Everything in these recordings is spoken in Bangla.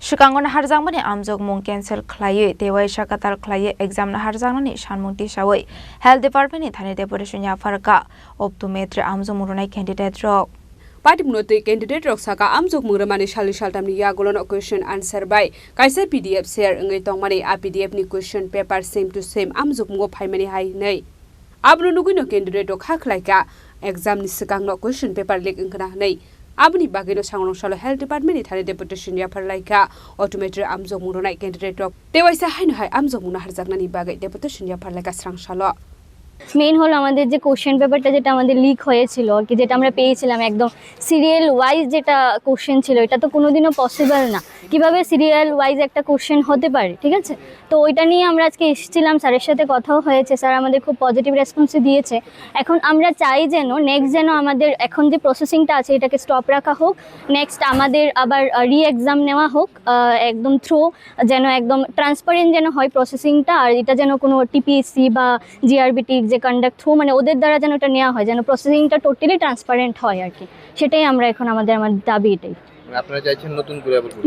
Swkango Naharjakmani Amjukmung cancel Khlaiwi Waisa Kwtal Khlaiwi exam Naharjaknani Sanmung Tisawi Health Department Thani Deputation Yapharkha Optometry Amjukmung Rwnai candidate rok Partimnoti candidate rok saka Amjukmung Rwnai sali saltamni yagolon question answer by kaisa PDF share ngai tongmani a PDF ni question paper same to same Amjukmung phaimani hai nei abnu nuguino candidate rok khlaika exam ni Swkango question paper leak ngna nei Abni bagino sangrong salo Health Department ni Thani Deputation Yapharkha Optometry Amjukmung Rwnai candidate rok Waisa haino hai Amjukmung Naharjaknani bagai Deputation Yapharkha strang salo main হলো আমাদের যে কোশ্চেন পেপারটা যেটা আমাদের লিক হয়েছিল আর কি যেটা আমরা পেয়েছিলাম একদম সিরিয়াল ওয়াইজ যেটা কোশ্চেন ছিল এটা তো কোনোদিনও পসিবল না কিভাবে সিরিয়াল ওয়াইজ একটা কোশ্চেন হতে পারে ঠিক আছে তো ওইটা নিয়ে আমরা আজকে এসেছিলাম স্যারের সাথে কথাও হয়েছে স্যার আমাদের খুব পজিটিভ রেসপন্স দিয়েছে এখন আমরা চাই যেন নেক্সট যেন আমাদের এখন যে প্রসেসিংটা আছে এটাকে স্টপ রাখা হোক নেক্সট আমাদের আবার রি এক্সাম নেওয়া হোক একদম থ্রু যেন একদম ট্রান্সপারেন্ট যেন হয় প্রসেসিংটা আর এটা যেন কোনো টিপিএসসি বা জিআরবিটি যে কন্ডাক্ট থ্রু মানে ওদের দ্বারা যেন এটা নেওয়া হয় যেন প্রসেসিংটা টোটালি ট্রান্সপারেন্ট হয় আর কি সেটাই আমরা এখন আমাদের দাবি এটাই আপনারা চাইছেন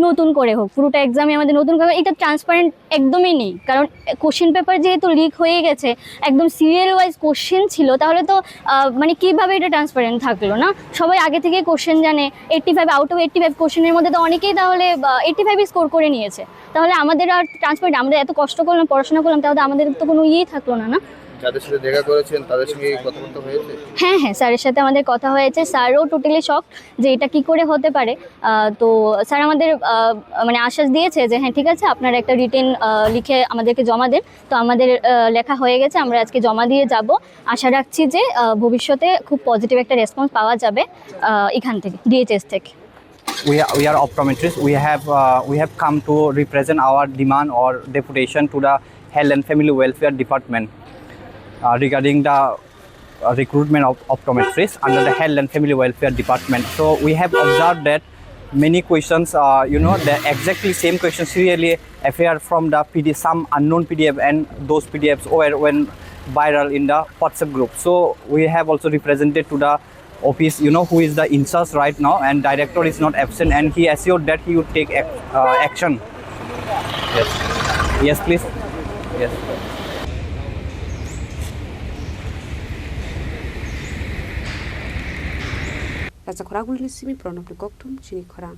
নতুন করে হোক পুরোটা এক্সামে আমাদের নতুন করে এটা ট্রান্সপারেন্ট একদমই নেই কারণ কোশ্চেন পেপার যেহেতু লিক হয়ে গেছে একদম সিরিয়াল ওয়াইজ কোশ্চেন ছিল তাহলে তো মানে কিভাবে এটা ট্রান্সপারেন্ট থাকলো না সবাই আগে থেকে কোশ্চেন জানে 85 আউট অফ 85 কোশ্চেনের মধ্যে তো অনেকেই তাহলে 85 স্কোর করে নিয়েছে তাহলে আমাদের আর ট্রান্সপারেন্ট আমরা এত কষ্ট করলাম পড়াশোনা করলাম তাহলে আমাদের তো কোনো ইয়েই থাকলো না যাদের সাথে দেখা করেছেন তাদের সঙ্গে কথাবার্তা হয়েছে হ্যাঁ স্যারের সাথে আমাদের কথা হয়েছে স্যারও টোটালি শক যে এটা কি করে হতে পারে তো স্যার আমাদের মানে আশ্বাস দিয়েছে যে হ্যাঁ ঠিক আছে আপনারা একটা রিটেন লিখে আমাদেরকে জমা দেন তো আমাদের লেখা হয়ে গেছে আমরা আজকে জমা দিয়ে যাব আশা রাখছি যে ভবিষ্যতে খুব পজিটিভ একটা রেসপন্স পাওয়া যাবে এখান থেকে ডিএইচএস থেকে We are optometrists. We have come to represent our demand or deputation to the Health and Family Welfare Department regarding the recruitment of optometrists under the Health and Family Welfare Department. So we have observed that many questions, the exactly same questions serially appear from the PDF, some unknown PDF, and those PDFs went viral in the WhatsApp group. So we have also represented to the office, who is the in charge right now, and director is not absent, and he assured that he would take action. Yes, please. Yes. Khorang Chini Khorang